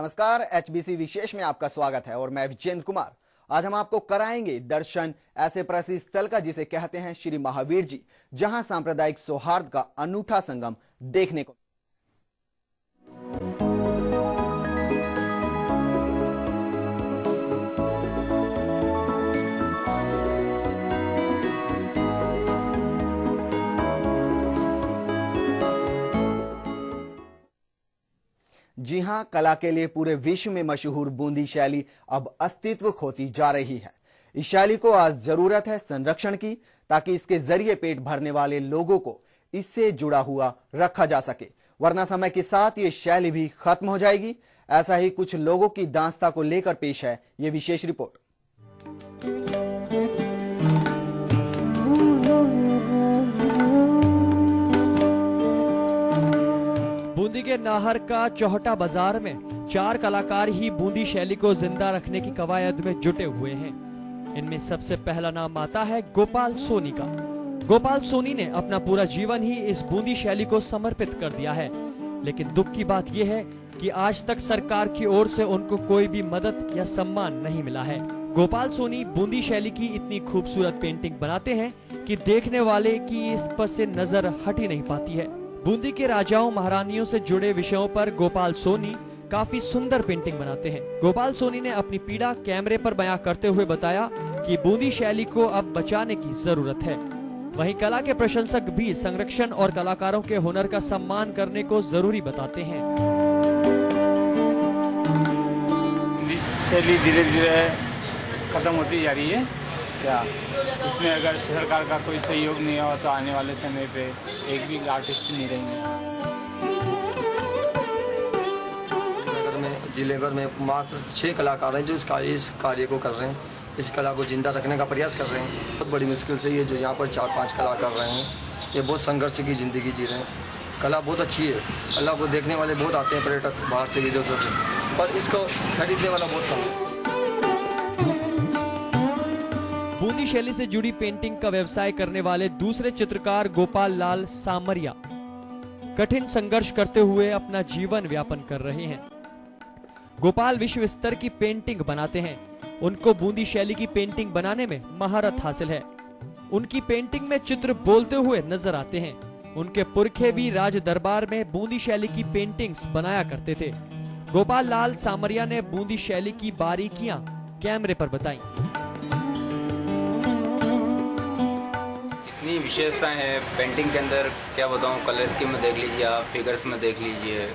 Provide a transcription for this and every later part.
नमस्कार, एचबीसी विशेष में आपका स्वागत है और मैं विजेंद्र कुमार। आज हम आपको कराएंगे दर्शन ऐसे प्रसिद्ध स्थल का जिसे कहते हैं श्री महावीर जी, जहां सांप्रदायिक सौहार्द का अनूठा संगम देखने को। जी हां, कला के लिए पूरे विश्व में मशहूर बूंदी शैली अब अस्तित्व खोती जा रही है। इस शैली को आज जरूरत है संरक्षण की, ताकि इसके जरिए पेट भरने वाले लोगों को इससे जुड़ा हुआ रखा जा सके, वरना समय के साथ ये शैली भी खत्म हो जाएगी। ऐसा ही कुछ लोगों की दास्तां को लेकर पेश है ये विशेष रिपोर्ट। बूंदी के नाहर का चौहटा बाजार में 4 कलाकार ही बूंदी शैली को जिंदा रखने की कवायद में जुटे हुए हैं। इनमें सबसे पहला नाम आता है गोपाल सोनी का। गोपाल सोनी ने अपना पूरा जीवन ही इस बूंदी शैली को समर्पित कर दिया है, लेकिन दुख की बात यह है कि आज तक सरकार की ओर से उनको कोई भी मदद या सम्मान नहीं मिला है। गोपाल सोनी बूंदी शैली की इतनी खूबसूरत पेंटिंग बनाते हैं कि देखने वाले की इस पर से नजर हट ही नहीं पाती है। बूंदी के राजाओं महारानियों से जुड़े विषयों पर गोपाल सोनी काफी सुंदर पेंटिंग बनाते हैं। गोपाल सोनी ने अपनी पीड़ा कैमरे पर बयां करते हुए बताया कि बूंदी शैली को अब बचाने की जरूरत है। वहीं कला के प्रशंसक भी संरक्षण और कलाकारों के हुनर का सम्मान करने को जरूरी बताते हैं। बूंदी शैली धीरे धीरे खत्म होती जा रही है। क्या इसमें अगर सरकार का कोई सहयोग नहीं हो तो आने वाले समय पे एक भी आर्टिस्ट नहीं रहेंगे। जिले भर में मात्र 6 कलाकार हैं जो इस कार्य को कर रहे हैं, इस कला को जिंदा रखने का प्रयास कर रहे हैं। बहुत बड़ी मुश्किल से ये जो यहाँ पर 4-5 कलाकार रहे हैं, ये बहुत संघर्ष की जिंदगी जी रहे हैं। कला बहुत अच्छी है, कला को देखने वाले बहुत आते हैं, पर्यटक बाहर से विदेशों से, पर इसको खरीदने वाला बहुत कम है। बूंदी शैली से जुड़ी पेंटिंग का व्यवसाय करने वाले दूसरे चित्रकार गोपाल लाल सामरिया कठिन संघर्ष करते हुए अपना जीवन व्यापन कर रहे हैं। गोपाल विश्व स्तर की पेंटिंग बनाते हैं। उनको बूंदी शैली की पेंटिंग बनाने में महारत हासिल है। उनकी पेंटिंग में चित्र बोलते हुए नजर आते हैं। उनके पुरखे भी राज दरबार में बूंदी शैली की पेंटिंग्स बनाया करते थे। गोपाल लाल सामरिया ने बूंदी शैली की बारीकियां कैमरे पर बताई। इतनी विशेषताएं हैं पेंटिंग के अंदर, क्या बताऊं। कलर स्कीम में देख लीजिए, आप फिगर्स में देख लीजिए,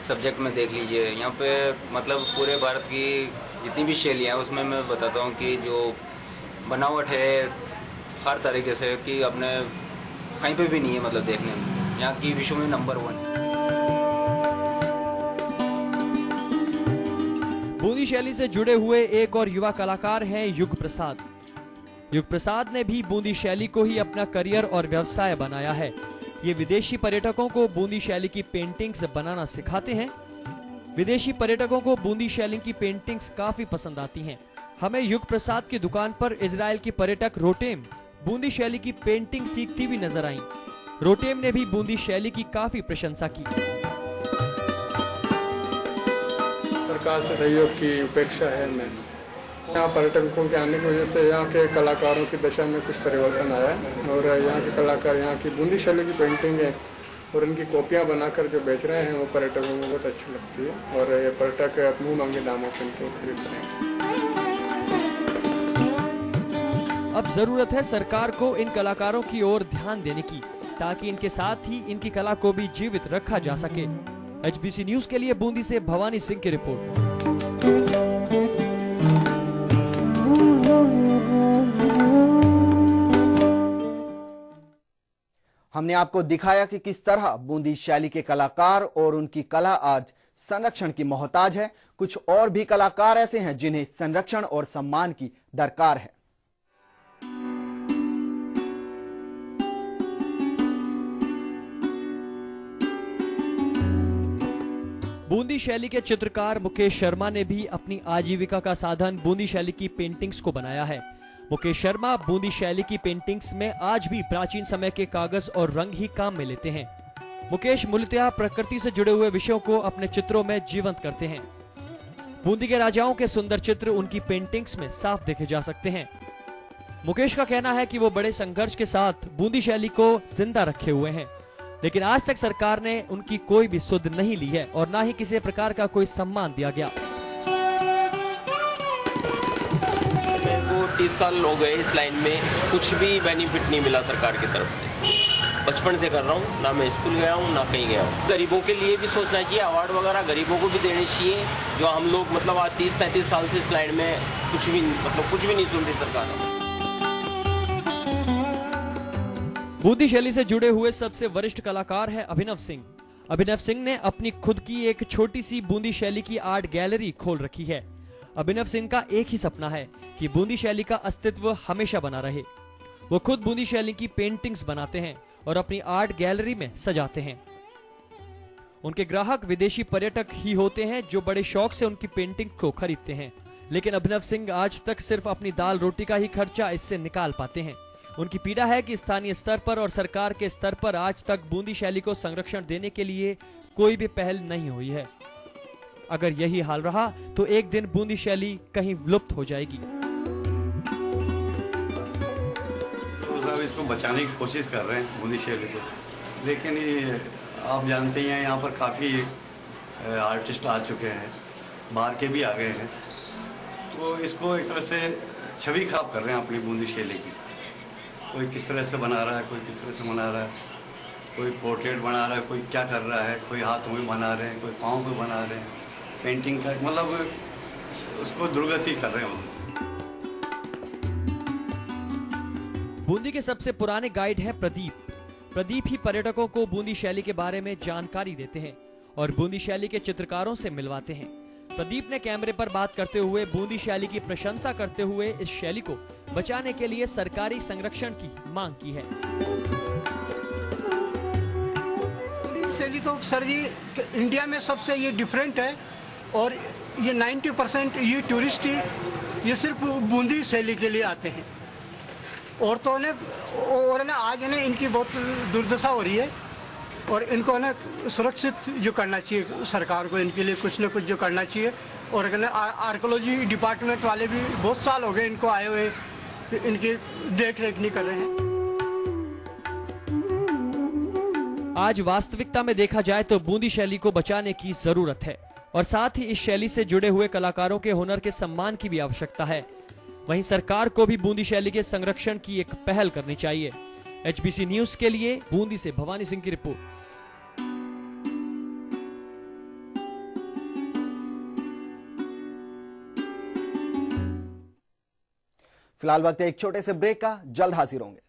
सब्जेक्ट में देख लीजिए। यहाँ पे मतलब पूरे भारत की जितनी भी शैलियाँ हैं उसमें मैं बताता हूँ कि जो बनावट है हर तरीके से कि अपने कहीं पे भी नहीं है, मतलब देखने में यहाँ की विश्व में नंबर 1 है। बूंदी शैली से जुड़े हुए एक और युवा कलाकार हैं युग प्रसाद। युग प्रसाद ने भी बूंदी शैली को ही अपना करियर और व्यवसाय बनाया है। ये विदेशी पर्यटकों को बूंदी शैली की पेंटिंग्स बनाना सिखाते हैं। विदेशी पर्यटकों को बूंदी शैली की पेंटिंग्स काफी पसंद आती हैं। हमें युग प्रसाद की दुकान पर इजराइल की पर्यटक रोटेम बूंदी शैली की पेंटिंग सीखती भी नजर आई। रोटेम ने भी बूंदी शैली की काफी प्रशंसा की। सरकार से सहयोग की उपेक्षा है। मैं यहाँ पर्यटकों के आने की वजह से यहाँ के कलाकारों की दशा में कुछ परिवर्तन आया है और यहाँ के कलाकार यहाँ की बूंदी शैली की पेंटिंग है और उनकी कॉपियाँ बनाकर जो बेच रहे हैं वो पर्यटकों को बहुत अच्छी लगती है और ये पर्यटक मुँह मांगे दामों पर इनको खरीद रहे हैं। अब जरूरत है सरकार को इन कलाकारों की ओर ध्यान देने की, ताकि इनके साथ ही इनकी कला को भी जीवित रखा जा सके। एचबीसी न्यूज के लिए बूंदी से भवानी सिंह की रिपोर्ट। हमने आपको दिखाया कि किस तरह बूंदी शैली के कलाकार और उनकी कला आज संरक्षण की मोहताज है। कुछ और भी कलाकार ऐसे हैं जिन्हें संरक्षण और सम्मान की दरकार है। बूंदी शैली के चित्रकार मुकेश शर्मा ने भी अपनी आजीविका का साधन बूंदी शैली की पेंटिंग्स को बनाया है। मुकेश शर्मा बूंदी शैली की पेंटिंग्स में आज भी प्राचीन समय के कागज और रंग ही काम में लेते हैं। मुकेश मूलतः प्रकृति से जुड़े हुए विषयों को अपने चित्रों में जीवंत करते हैं। बूंदी के राजाओं के सुंदर चित्र उनकी पेंटिंग्स में साफ देखे जा सकते हैं। मुकेश का कहना है कि वो बड़े संघर्ष के साथ बूंदी शैली को जिंदा रखे हुए हैं, लेकिन आज तक सरकार ने उनकी कोई भी सुध नहीं ली है और ना ही किसी प्रकार का कोई सम्मान दिया गया। मेरे को 30 साल हो गए इस लाइन में, कुछ भी बेनिफिट नहीं मिला सरकार की तरफ से। बचपन से कर रहा हूँ, ना मैं स्कूल गया हूँ ना कहीं गया हूँ। गरीबों के लिए भी सोचना चाहिए, अवार्ड वगैरह गरीबों को भी देने चाहिए, जो हम लोग मतलब आज 30-35 साल से इस लाइन में कुछ भी नहीं सुन रही सरकार। बूंदी शैली से जुड़े हुए सबसे वरिष्ठ कलाकार है अभिनव सिंह। अभिनव सिंह ने अपनी खुद की एक छोटी सी बूंदी शैली की आर्ट गैलरी खोल रखी है। अभिनव सिंह का एक ही सपना है कि बूंदी शैली का अस्तित्व हमेशा बना रहे। वो खुद बूंदी शैली की पेंटिंग्स बनाते हैं और अपनी आर्ट गैलरी में सजाते हैं। उनके ग्राहक विदेशी पर्यटक ही होते हैं जो बड़े शौक से उनकी पेंटिंग को खरीदते हैं, लेकिन अभिनव सिंह आज तक सिर्फ अपनी दाल रोटी का ही खर्चा इससे निकाल पाते हैं। उनकी पीड़ा है कि स्थानीय स्तर पर और सरकार के स्तर पर आज तक बूंदी शैली को संरक्षण देने के लिए कोई भी पहल नहीं हुई है। अगर यही हाल रहा तो एक दिन बूंदी शैली कहीं विलुप्त हो जाएगी। इसको बचाने की कोशिश कर रहे हैं बूंदी शैली को, लेकिन ये आप जानते ही हैं यहाँ पर काफ़ी आर्टिस्ट आ चुके हैं, बाहर के भी आ गए हैं, तो इसको एक तरह से छवि खराब कर रहे हैं अपनी बूंदी शैली की। कोई किस तरह से बना रहा है, कोई किस तरह से बना रहा है, कोई पोर्ट्रेट बना रहा है, कोई क्या कर रहा है, कोई हाथों में बना रहे हैं, कोई पाँव में बना रहे हैं, पेंटिंग का मतलब उसको दुर्गति कर रहे हैं। बूंदी के सबसे पुराने गाइड है प्रदीप। प्रदीप ही पर्यटकों को बूंदी शैली के बारे में जानकारी देते हैं और बूंदी शैली के चित्रकारों से मिलवाते हैं। प्रदीप ने कैमरे पर बात करते हुए बूंदी शैली की प्रशंसा करते हुए इस शैली को बचाने के लिए सरकारी संरक्षण की मांग की है। शैली तो सर जी इंडिया में सबसे ये डिफरेंट है और ये 90% ये टूरिस्ट ये सिर्फ बूंदी शैली के लिए आते हैं। औरतों ने और ना आज ने इनकी बहुत दुर्दशा हो रही है और इनको ना सुरक्षित जो करना चाहिए सरकार को, इनके लिए कुछ न कुछ जो करना चाहिए। और आर्कोलॉजी डिपार्टमेंट वाले भी बहुत साल हो गए इनको आए हुए, इनकी देख रेख नहीं कर रहे हैं। आज वास्तविकता में देखा जाए तो बूंदी शैली को बचाने की जरूरत है और साथ ही इस शैली से जुड़े हुए कलाकारों के हुनर के सम्मान की भी आवश्यकता है। वहीं सरकार को भी बूंदी शैली के संरक्षण की एक पहल करनी चाहिए। HBC न्यूज के लिए बूंदी से भवानी सिंह की रिपोर्ट। फिलहाल वक्त है एक छोटे से ब्रेक का, जल्द हाजिर होंगे।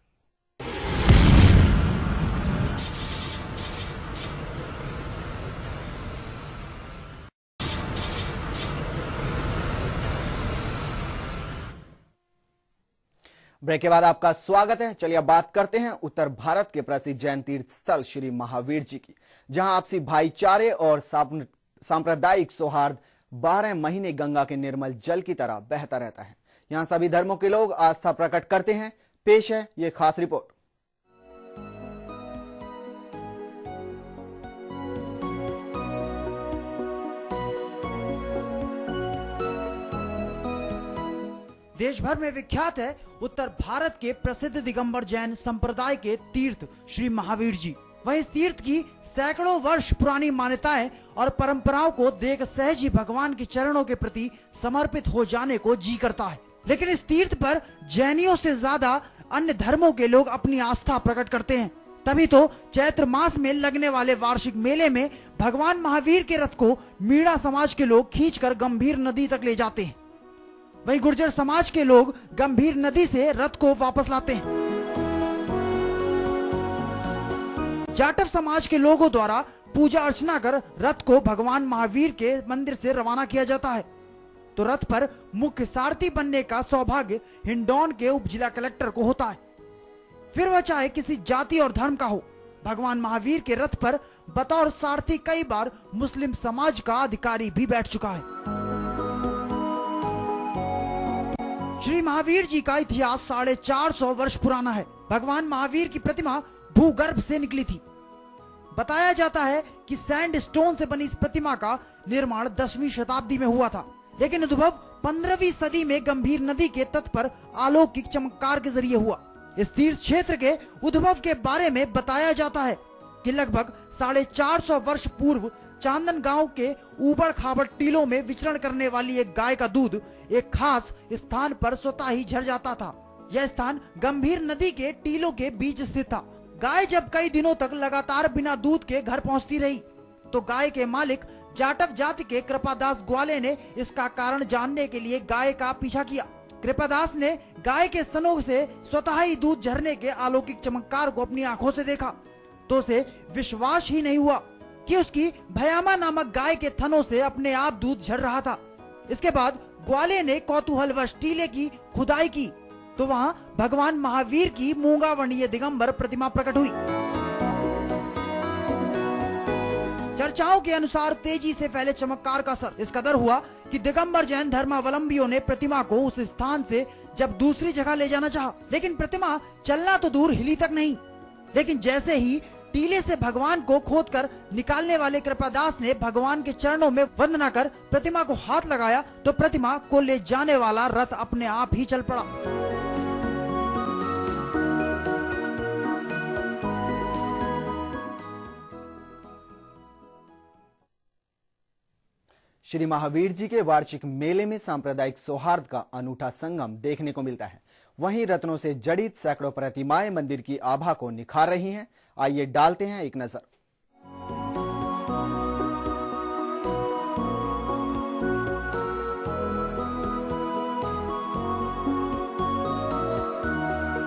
ब्रेक के बाद आपका स्वागत है। चलिए अब बात करते हैं उत्तर भारत के प्रसिद्ध जैन तीर्थ स्थल श्री महावीर जी की, जहां आपसी भाईचारे और सांप्रदायिक सौहार्द 12 महीने गंगा के निर्मल जल की तरह बहता रहता है। यहां सभी धर्मों के लोग आस्था प्रकट करते हैं। पेश है ये खास रिपोर्ट। देश भर में विख्यात है उत्तर भारत के प्रसिद्ध दिगंबर जैन संप्रदाय के तीर्थ श्री महावीर जी। वहीं इस तीर्थ की सैकड़ों वर्ष पुरानी मान्यताएं और परंपराओं को देख सहज ही भगवान के चरणों के प्रति समर्पित हो जाने को जी करता है। लेकिन इस तीर्थ पर जैनियों से ज्यादा अन्य धर्मों के लोग अपनी आस्था प्रकट करते हैं। तभी तो चैत्र मास में लगने वाले वार्षिक मेले में भगवान महावीर के रथ को मीणा समाज के लोग खींचकर गंभीर नदी तक ले जाते हैं। वहीं गुर्जर समाज के लोग गंभीर नदी से रथ को वापस लाते हैं। जाटव समाज के लोगों द्वारा पूजा अर्चना कर रथ को भगवान महावीर के मंदिर से रवाना किया जाता है। तो रथ पर मुख्य सारथी बनने का सौभाग्य हिंडौन के उप जिला कलेक्टर को होता है। फिर वह चाहे किसी जाति और धर्म का हो, भगवान महावीर के रथ पर बतौर सारथी कई बार मुस्लिम समाज का अधिकारी भी बैठ चुका है। श्री महावीर जी का इतिहास 450 वर्ष पुराना है। भगवान महावीर की प्रतिमा भूगर्भ से निकली थी। बताया जाता है कि सैंड स्टोन से बनी इस प्रतिमा का निर्माण 10वीं शताब्दी में हुआ था। लेकिन उद्भव 15वीं सदी में गंभीर नदी के तट पर अलौकिक चमत्कार के जरिए हुआ। इस तीर्थ क्षेत्र के उद्भव के बारे में बताया जाता है कि लगभग 450 वर्ष पूर्व चांदन गांव के ऊबड़ खाबड़ टीलों में विचरण करने वाली एक गाय का दूध एक खास स्थान पर स्वतः ही झर जाता था। यह स्थान गंभीर नदी के टीलों के बीच स्थित था। गाय जब कई दिनों तक लगातार बिना दूध के घर पहुंचती रही तो गाय के मालिक जाटव जाति के कृपादास ग्वाले ने इसका कारण जानने के लिए गाय का पीछा किया। कृपादास ने गाय के स्तनों से स्वतः ही दूध झरने के अलौकिक चमत्कार को अपनी आंखों से देखा तो उसे विश्वास ही नहीं हुआ कि उसकी भयामा नामक गाय के थनों से अपने आप दूध झड़ रहा था। इसके बाद ग्वाले ने कौतूहलवश टीले की खुदाई की तो वहां भगवान महावीर की मूंगा वर्णीय दिगंबर प्रतिमा प्रकट हुई। चर्चाओं के अनुसार तेजी से फैले चमत्कार का असर इस कदर हुआ कि दिगंबर जैन धर्मावलंबियों ने प्रतिमा को उस स्थान से जब दूसरी जगह ले जाना चाहा, लेकिन प्रतिमा चलना तो दूर हिली तक नहीं। लेकिन जैसे ही टीले से भगवान को खोदकर निकालने वाले कृपादास ने भगवान के चरणों में वंदना कर प्रतिमा को हाथ लगाया तो प्रतिमा को ले जाने वाला रथ अपने आप ही चल पड़ा। श्री महावीर जी के वार्षिक मेले में सांप्रदायिक सौहार्द का अनूठा संगम देखने को मिलता है। वहीं रत्नों से जड़ित सैकड़ों प्रतिमाएं मंदिर की आभा को निखार रही हैं। आइए डालते हैं एक नजर।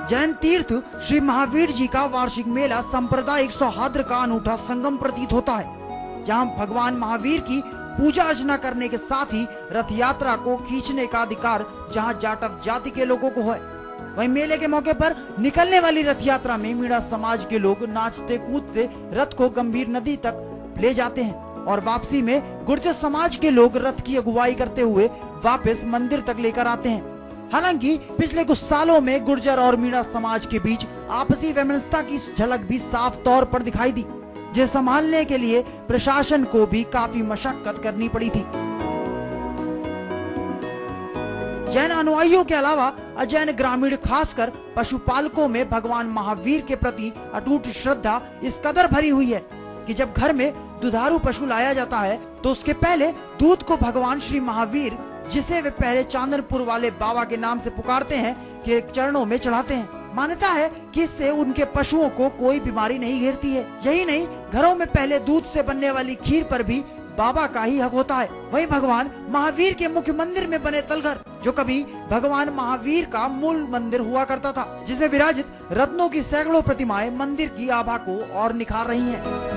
जैन तीर्थ श्री महावीर जी का वार्षिक मेला सांप्रदायिक सौहार्द का अनूठा संगम प्रतीत होता है। जहां भगवान महावीर की पूजा अर्चना करने के साथ ही रथ यात्रा को खींचने का अधिकार जहां जाटव जाति के लोगों को है, वहीं मेले के मौके पर निकलने वाली रथ यात्रा में मीणा समाज के लोग नाचते कूदते रथ को गंभीर नदी तक ले जाते हैं और वापसी में गुर्जर समाज के लोग रथ की अगुवाई करते हुए वापस मंदिर तक लेकर आते हैं। हालांकि पिछले कुछ सालों में गुर्जर और मीणा समाज के बीच आपसी वैमनस्यता की झलक भी साफ तौर पर दिखाई दी, जिसे संभालने के लिए प्रशासन को भी काफी मशक्कत करनी पड़ी थी। जैन अनुयायियों के अलावा अजैन ग्रामीण खासकर पशुपालकों में भगवान महावीर के प्रति अटूट श्रद्धा इस कदर भरी हुई है कि जब घर में दुधारू पशु लाया जाता है तो उसके पहले दूध को भगवान श्री महावीर, जिसे वे पहले चांदनपुर वाले बाबा के नाम से पुकारते हैं, के चरणों में चढ़ाते हैं। मान्यता है कि इससे उनके पशुओं को कोई बीमारी नहीं घेरती है। यही नहीं, घरों में पहले दूध से बनने वाली खीर पर भी बाबा का ही हक होता है। वहीं भगवान महावीर के मुख्य मंदिर में बने तलघर, जो कभी भगवान महावीर का मूल मंदिर हुआ करता था, जिसमें विराजित रत्नों की सैकड़ों प्रतिमाएं मंदिर की आभा को और निखार रही हैं।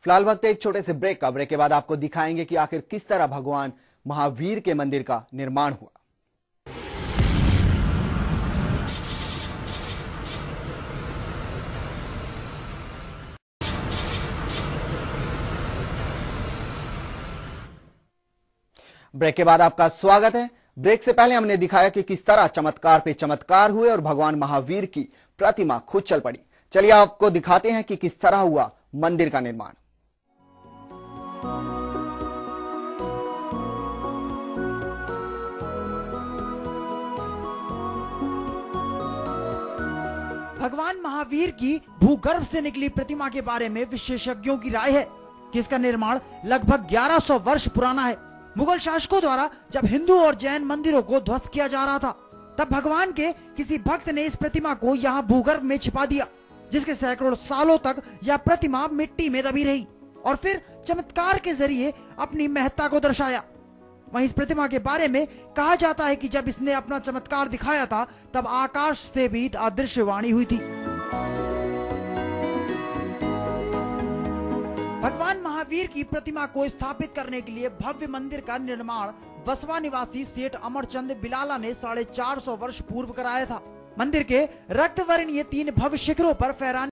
फिलहाल वक्त एक छोटे से ब्रेक का। ब्रेक के बाद आपको दिखाएंगे कि आखिर किस तरह भगवान महावीर के मंदिर का निर्माण हुआ। ब्रेक के बाद आपका स्वागत है। ब्रेक से पहले हमने दिखाया कि किस तरह चमत्कार पे चमत्कार हुए और भगवान महावीर की प्रतिमा खुद चल पड़ी। चलिए आपको दिखाते हैं कि किस तरह हुआ मंदिर का निर्माण। भगवान महावीर की भूगर्भ से निकली प्रतिमा के बारे में विशेषज्ञों की राय है कि इसका निर्माण लगभग 1100 वर्ष पुराना है। मुगल शासकों द्वारा जब हिंदू और जैन मंदिरों को ध्वस्त किया जा रहा था, तब भगवान के किसी भक्त ने इस प्रतिमा को यहाँ भूगर्भ में छिपा दिया, जिसके सैकड़ों सालों तक यह प्रतिमा मिट्टी में दबी रही और फिर चमत्कार के जरिए अपनी महत्ता को दर्शाया। वहीं इस प्रतिमा के बारे में कहा जाता है कि जब इसने अपना चमत्कार दिखाया था, तब आकाश से भी अदृश्य वाणी हुई थी। भगवान महावीर की प्रतिमा को स्थापित करने के लिए भव्य मंदिर का निर्माण बसवा निवासी सेठ अमरचंद बिलाला ने 450 वर्ष पूर्व कराया था। मंदिर के रक्त वर्णीय 3 भव्य शिखरों पर फहराने